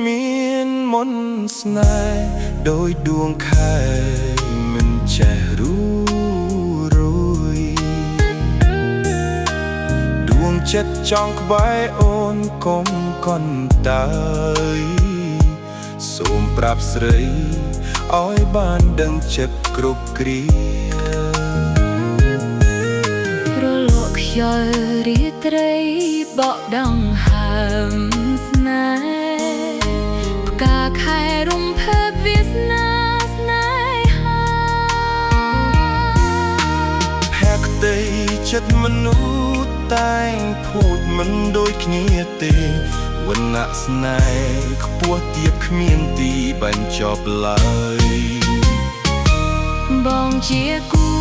មានមន្តស្នេហ៍ដោយដួងខែមិនចេះរួយដួងចិត្តចង់ក្បែរអូនកុំកន្តើយសូមប្រាប់ស្រីឲ្យបានដឹងចិត្តគ្រប់គ្រារលកខ្យល់រាត្រីបក់ដង្ហើមស្នេហ៍ផ្កាខែរំភើបវាសនាស្នេហាភក្តីចិត្តមនុស្សតែងភូតមិនដូចគ្នាទេវណ្ណៈស្នេហ៍ខ្ពស់ទាបគ្មានទីបញ្ចប់ឡើយបងជាគូ